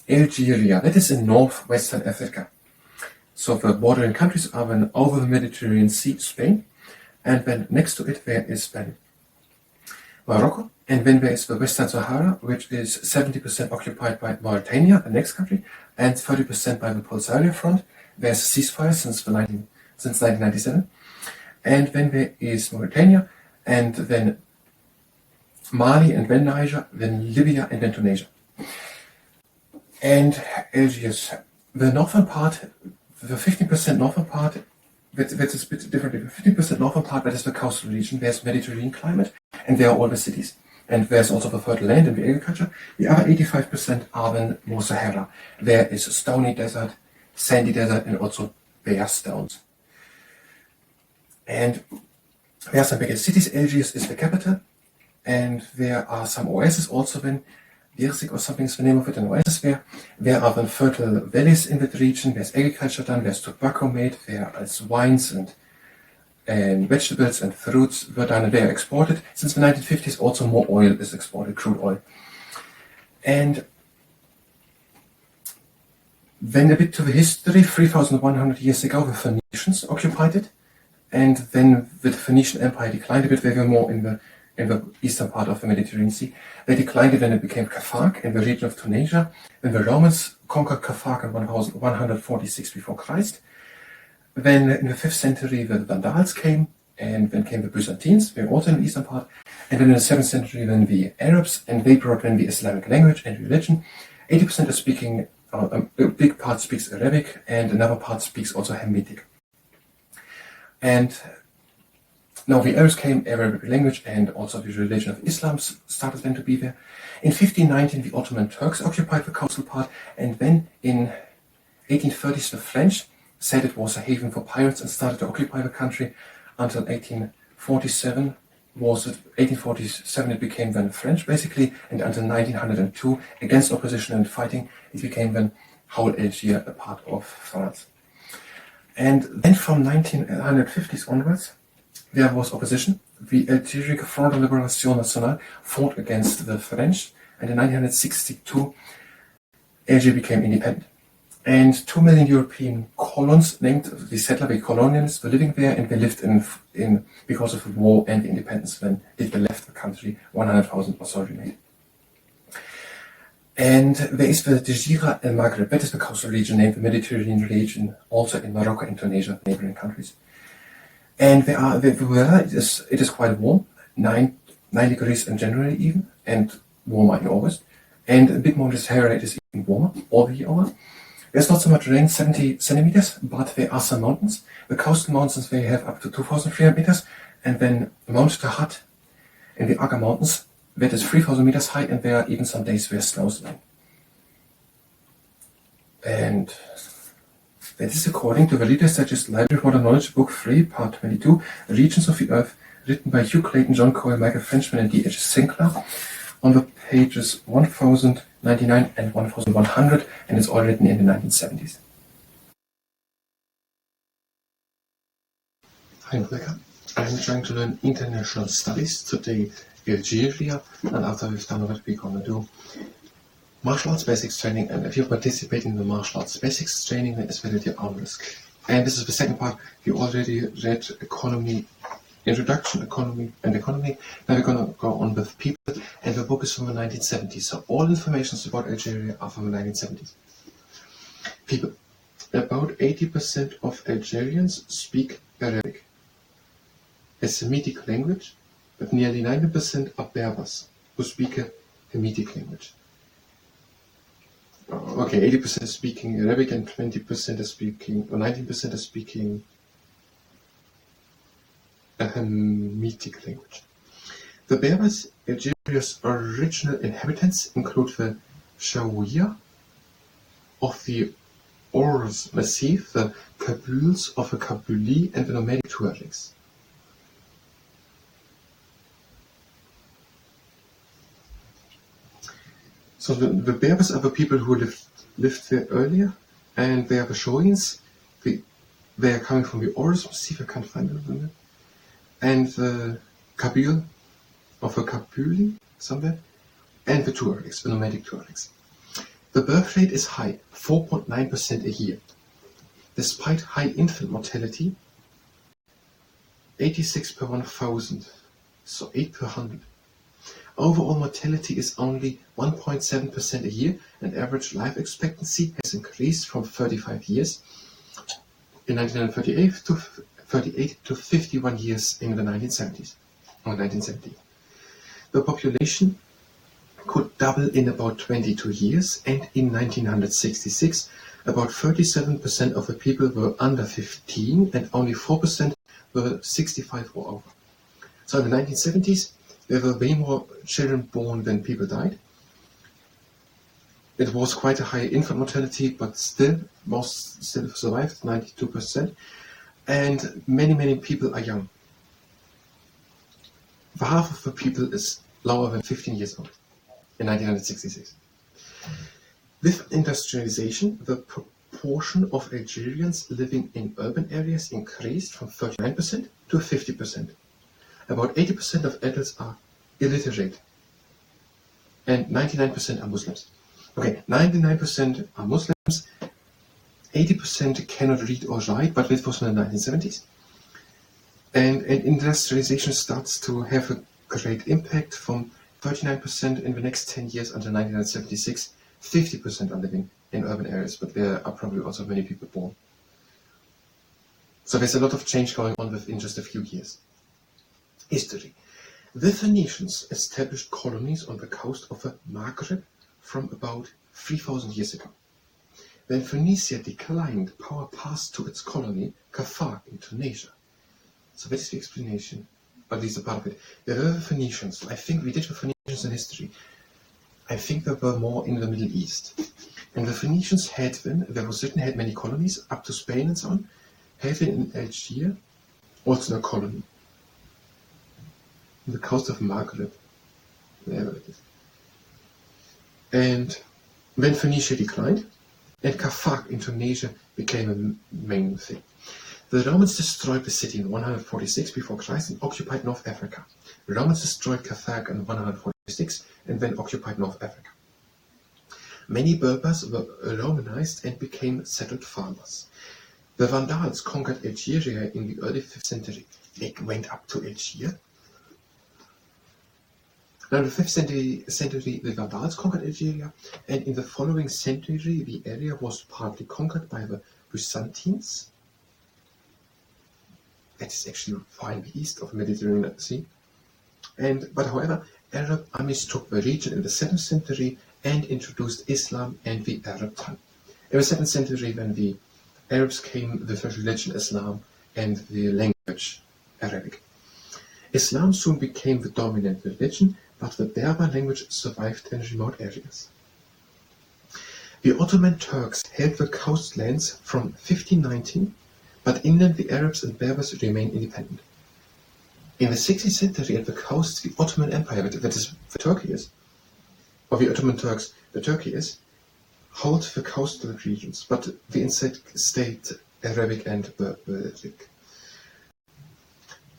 Algeria, that is in northwestern Africa. So the bordering countries are then over the Mediterranean Sea, Spain, and then next to it there is then Morocco, and then there is the Western Sahara, which is 70% occupied by Mauritania, the next country, and 30% by the Polisario Front. There's a ceasefire since 1997, and then there is Mauritania, and then Mali, and then Niger, then Libya, and then Tunisia. And Algiers, the northern part, the 15% northern part, that is a bit different. The 15% northern part, that is the coastal region. There's Mediterranean climate, and there are all the cities. And there's also the fertile land and the agriculture. The other 85% are then more Sahara. There is a stony desert, sandy desert, and also bare stones. And there are some bigger cities. Algiers is the capital, and there are some oases also then. Birsik or something is the name of it, an oasis there. There are then fertile valleys in that region. There's agriculture done, there's tobacco made, there is wines and vegetables and fruits were done, and they are exported. Since the 1950s also more oil is exported, crude oil. And then a bit to the history, 3,100 years ago the Phoenicians occupied it, and then the Phoenician Empire declined a bit. They were more in the eastern part of the Mediterranean Sea. They declined it when it became Carthage in the region of Tunisia. When the Romans conquered Carthage in 1146 before Christ. Then in the 5th century the Vandals came, and then came the Byzantines, they were also in the eastern part. And then in the 7th century then the Arabs, and they brought in the Islamic language and religion. 80% are speaking, a big part speaks Arabic, and another part speaks also Hamitic. And now the Arabs came, Arabic language and also the religion of Islam started then to be there. In 1519 the Ottoman Turks occupied the coastal part, and then in 1830s the French said it was a haven for pirates and started to occupy the country until 1847. 1847 it became then French basically, and until 1902 against opposition and fighting it became then whole Algeria a part of France. And then from 1950s onwards there was opposition. The Algeric Front de Libération Nationale fought against the French, and in 1962 Algeria became independent. And 2 million European colons, named the settler, the colonialists, were living there, and they lived in because of the war and the independence. When they left the country, 100,000 was already made. And there is the Jazira El Maghreb, that is the coastal region named the Mediterranean region, also in Morocco and Tunisia, neighboring countries. And the weather it is quite warm, 9 degrees in January even, and warmer in August. And a bit more in the Sahara it is even warmer all the year over. There's not so much rain, 70 centimeters, but there are some mountains. The coastal mountains they have up to 2,300 meters, and then Mount Tahat in the Aga Mountains, that is 3,000 meters high, and there are even some days where snows lie. And that is according to the Reader's Digest Library of Modern Knowledge, Book 3, Part 22, Regions of the Earth, written by Hugh Clayton, John Coyle, Michael Frenchman, and D.H. Sinclair, on the pages 1099 and 1100, and it's all written in the 1970s. Hi, Rebecca. I'm trying to learn international studies, today Algeria, and after we've done what we're going to do martial arts basics training, and if you participate in the martial arts basics training, then it's valid your arm risk. And this is the second part. You already read economy, introduction, economy, and economy. Now we're going to go on with people, and the book is from the 1970s. So all information about Algeria are from the 1970s. People. About 80% of Algerians speak Arabic, a Semitic language, but nearly 90% are Berbers, who speak a Hamitic language. Okay, 80% is speaking Arabic and 20% is speaking, or 19% is speaking a Hamitic language. The Berbers, Algeria's original inhabitants, include the Shawiya of the Ours Massif, the Kabyles of the Kabylie, and the nomadic Tuaregs. So the Berbers are the people who lived there earlier, and they are the Shawians. They are coming from the Ours Massif, I can't find it, and the Kabyle of the Kabylie somewhere, and the Tuaregs, the nomadic Tuaregs. The birth rate is high, 4.9% a year. Despite high infant mortality, 86 per 1,000, so 8 per 100. Overall mortality is only 1.7% a year, and average life expectancy has increased from 35 years in 1938 to 51 years in the 1970s. The population could double in about 22 years, and in 1966, about 37% of the people were under 15 and only 4% were 65 or over. So in the 1970s, there were way more children born than people died. It was quite a high infant mortality, but still, most still survived, 92%. And many people are young. Half of the people is lower than 15 years old in 1966. With industrialization, the proportion of Algerians living in urban areas increased from 39% to 50%. About 80% of adults are illiterate, and 99% are Muslims. Okay, 99% are Muslims, 80% cannot read or write, but this was in the 1970s. And industrialization starts to have a great impact. From 39% in the next 10 years until 1976, 50% are living in urban areas, but there are probably also many people born. So there's a lot of change going on within just a few years. History. The Phoenicians established colonies on the coast of the Maghreb from about 3,000 years ago. When Phoenicia declined, power passed to its colony, Carthage, in Tunisia. So that is the explanation, or at least a part of it. There were the Phoenicians. I think we did the Phoenicians in history. I think there were more in the Middle East. And the Phoenicians had then, there was certain had many colonies, up to Spain and so on, had in Algeria, also a colony. On the coast of Maghreb, wherever it is. And when Phoenicia declined, and Carthage in Tunisia became a main thing. The Romans destroyed the city in 146 before Christ and occupied North Africa. The Romans destroyed Carthage in 146 and then occupied North Africa. Many Berbers were Romanized and became settled farmers. The Vandals conquered Algeria in the early 5th century. They went up to Algeria. Now, in the 5th century, the Vandals conquered Algeria, and in the following century, the area was partly conquered by the Byzantines. That is actually far in the east of the Mediterranean Sea. But however, Arab armies took the region in the 7th century and introduced Islam and the Arab tongue. In the 7th century, when the Arabs came, the first religion Islam and the language Arabic. Islam soon became the dominant religion, but the Berber language survived in remote areas. The Ottoman Turks held the coastlands from 1519, but inland the Arabs and Berbers remained independent. In the 16th century, at the coast, the Ottoman Empire, that is the Turkey is, or the Ottoman Turks, the Turkey is, held the coastal regions, but the inside stayed Arabic and Berber.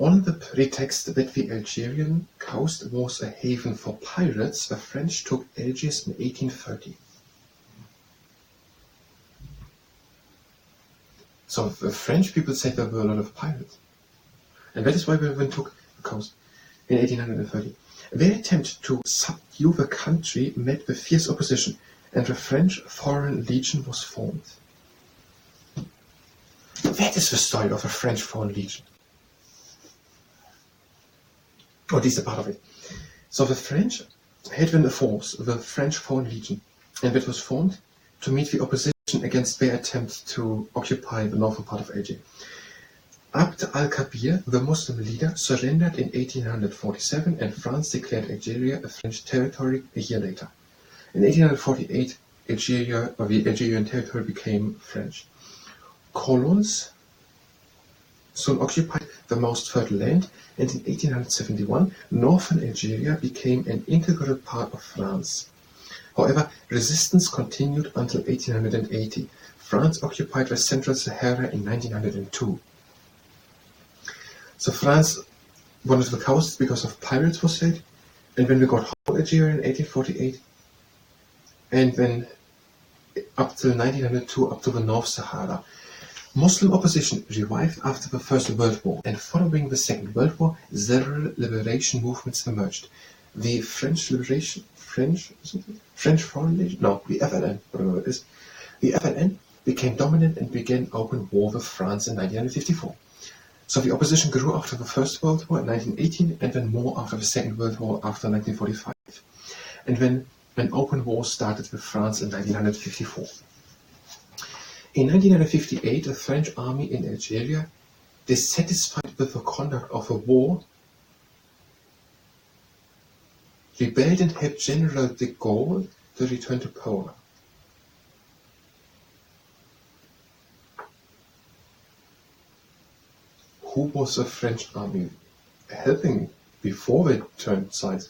On the pretext that the Algerian coast was a haven for pirates, the French took Algiers in 1830. So the French people said there were a lot of pirates. And that is why we took the coast in 1830. Their attempt to subdue the country met with fierce opposition, and the French Foreign Legion was formed. That is the story of the French Foreign Legion. Or at least a part of it. So the French had then a force, the French Foreign Legion, and that was formed to meet the opposition against their attempt to occupy the northern part of Algeria. Abd al-Kabir, the Muslim leader, surrendered in 1847, and France declared Algeria a French territory a year later. In 1848, Algeria, or the Algerian territory, became French. Colons soon occupied the most fertile land, and in 1871, northern Algeria became an integral part of France. However, resistance continued until 1880. France occupied the Central Sahara in 1902. So France wanted the coast because of pirates, was said, and when we got whole Algeria in 1848, and then up till 1902, up to the North Sahara. Muslim opposition revived after the First World War, and following the Second World War, several liberation movements emerged. The French Foreign Legion, no, the FLN, whatever it is. The FLN became dominant and began open war with France in 1954. So the opposition grew after the First World War in 1918, and then more after the Second World War after 1945. And then an open war started with France in 1954. In 1958, the French army in Algeria, dissatisfied with the conduct of the war, rebelled and helped General de Gaulle to return to power. Who was the French army helping before they turned sides?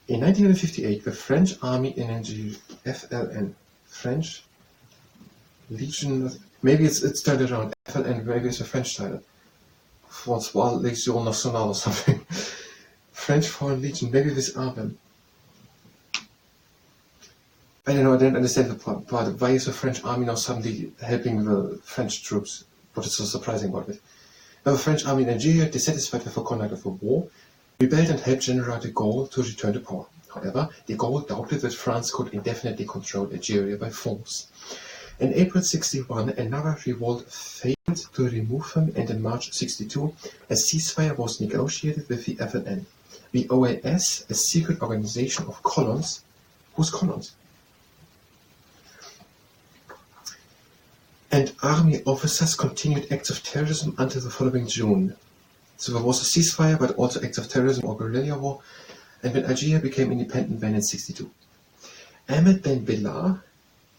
In 1958, the French army in Algeria, FLN, French Legion, maybe it's turned around, FLN, maybe it's a French title, François Légion Nationale or something, French Foreign Legion, maybe this are them. I don't know, I don't understand the part. Why is the French army now suddenly helping the French troops? What is so surprising about it? Now the French army in Algeria, dissatisfied with the conduct of the war, rebelled and helped General de Gaulle to return to power. However, de Gaulle doubted that France could indefinitely control Algeria by force. In April 61, another revolt failed to remove him, and in March 62, a ceasefire was negotiated with the FLN. The OAS, a secret organization of colons. Who's colons? And army officers continued acts of terrorism until the following June. So there was a ceasefire, but also acts of terrorism or guerrilla war, and when Algeria became independent then in 62. Ahmed Ben Bella,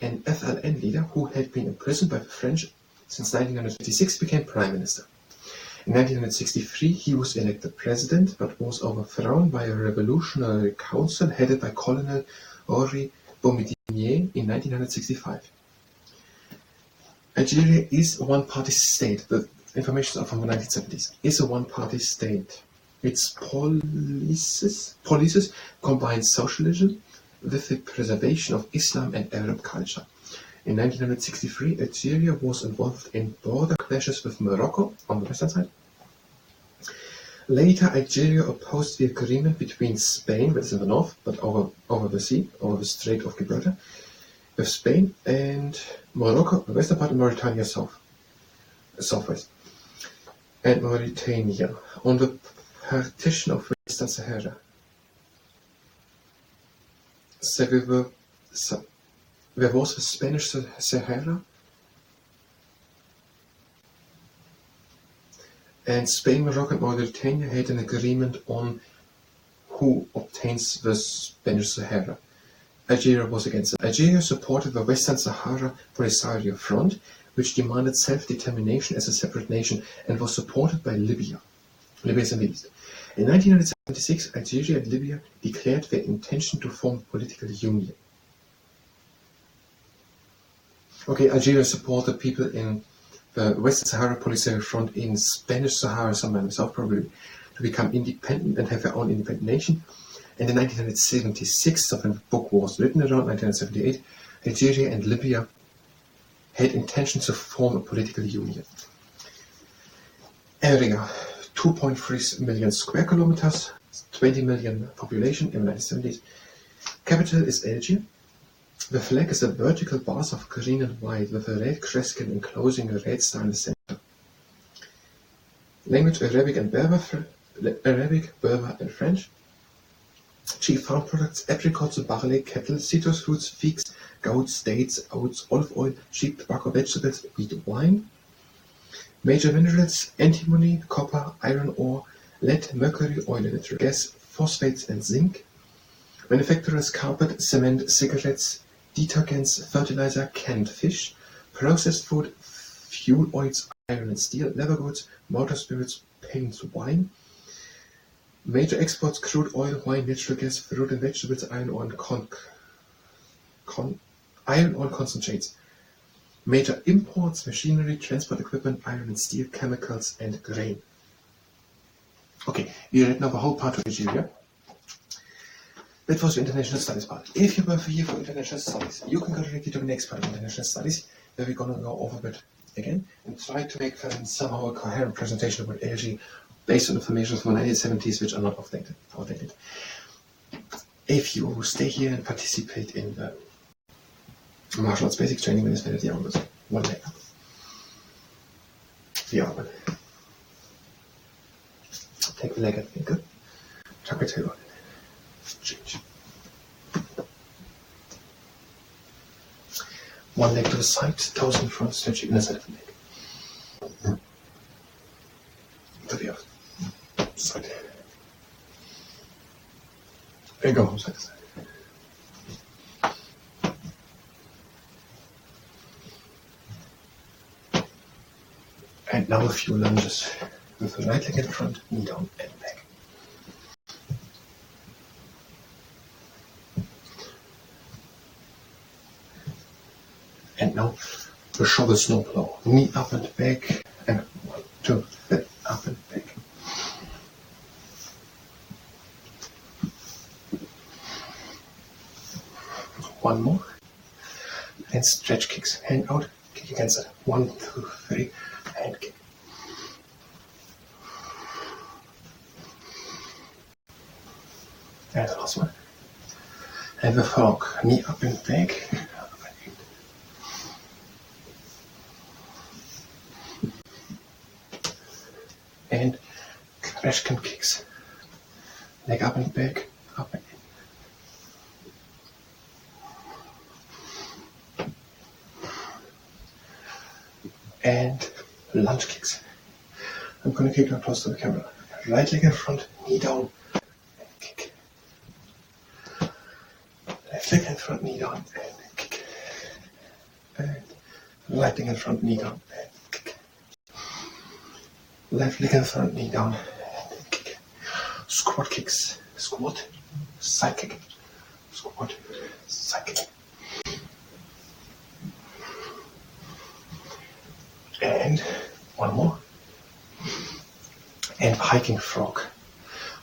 an FLN leader who had been imprisoned by the French since 1956, became prime minister. In 1963 he was elected president, but was overthrown by a revolutionary council headed by Colonel Henri Boumedienne in 1965. Algeria is a one-party state. The information from the 1970s is a one-party state. Its policies combine socialism with the preservation of Islam and Arab culture. In 1963, Algeria was involved in border clashes with Morocco on the western side. Later, Algeria opposed the agreement between Spain, which is in the north, but over the sea, over the Strait of Gibraltar, with Spain, and Morocco, the western part, of Mauritania southwest, and Mauritania on the partition of Western Sahara. So there was the Spanish Sahara, and Spain, Morocco, and Mauritania had an agreement on who obtains the Spanish Sahara. Algeria was against it. Algeria supported the Western Sahara Polisario Front, which demanded self-determination as a separate nation, and was supported by Libya. Libya is in the east. In 1976, Algeria and Libya declared their intention to form a political union. Okay, Algeria supported people in the Western Sahara Polisario Front in Spanish Sahara, somewhere in the south probably, to become independent and have their own independent nation. And in 1976, so when the book was written around 1978, Algeria and Libya had intentions to form a political union. Area, 2.3 million square kilometers, 20 million population in the 1970s. Capital is Algiers. The flag is a vertical bars of green and white with a red crescent enclosing a red star in the center. Language Arabic, Berber and French. Chief farm products: apricots, barley, cattle, citrus fruits, figs, goats, dates, oats, olive oil, sheep, tobacco, vegetables, wheat, wine. Major minerals: antimony, copper, iron ore, lead, mercury, oil and natural gas, phosphates and zinc. Manufacturers: carpet, cement, cigarettes, detergents, fertilizer, canned fish, processed food, fuel oils, iron and steel, leather goods, motor spirits, paints, wine. Major exports: crude oil, wine, natural gas, fruit and vegetables, iron ore and concentrates. Major imports: machinery, transport equipment, iron and steel, chemicals and grain. Okay, we read now the whole part of Algeria. That was the international studies part. If you were here for international studies, you can go directly to the next part of international studies, where we're going to go over it again and try to make somehow a coherent presentation about energy based on information from the 1970s, which are not outdated. If you stay here and participate in the martial arts basic training, then it's better the hours. One leg up. The other one. Take the leg at the ankle. Tuck it over. Change. One leg to the side, toes in front, stretching inner side of the leg. To the other side. There you go, side to side. And now a few lunges with the right leg in front, knee down and back. And now the shoulder snowplow, knee up and back, and 1, 2, 3, up and back. One more, and stretch kicks, hand out, kick against it, 1, 2, 3, and kick. And the last one, and the frog, knee up and back. And AMFKHYXK kicks. Leg up and back, up and in. And lunge kicks. I'm going to kick now close to the camera. Right leg in front, knee down, and kick. Left leg in front, knee down, and kick. And right leg in front, knee down, and kick. Left leg in front, knee down, and kick. Squat kicks. Squat, side kick. Squat, side kick. And one more. And hiking frog.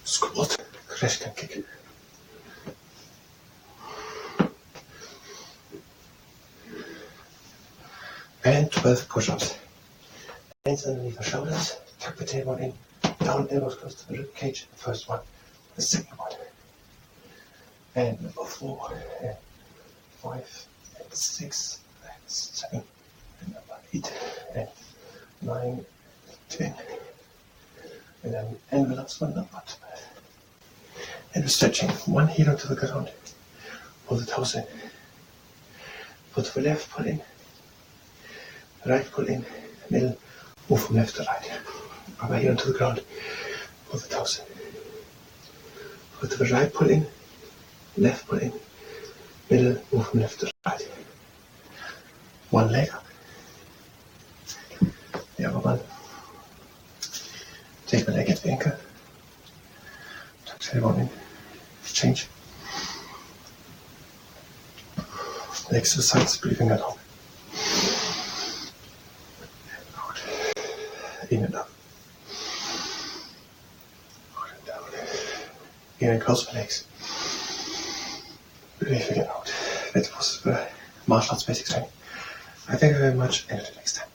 Squat, AMFKHYXK kick. And 12 push-ups. Hands underneath the shoulders. Tuck the tailbone in, down, elbows close to the rib cage. The first one, the second one, and number 4, and 5, and 6, and 7, and number 8, and 9, and 10, and then and the last one, number 12. And we're stretching. One heel onto the ground, pull the toes in, put the left, pull in, right, pull in, middle, move from left to right. Upper heel onto the ground, pull the toes in. Put the right, pull in, left, pull in, middle, move from left to right. One leg up. The other one. Take the leg at the ankle. Tuck the tailbone in. Change. Legs to the sides, breathing it out. And out. In and up. In and close the legs. Breathe again out. That was the martial arts basic training. I thank you very much and until next time.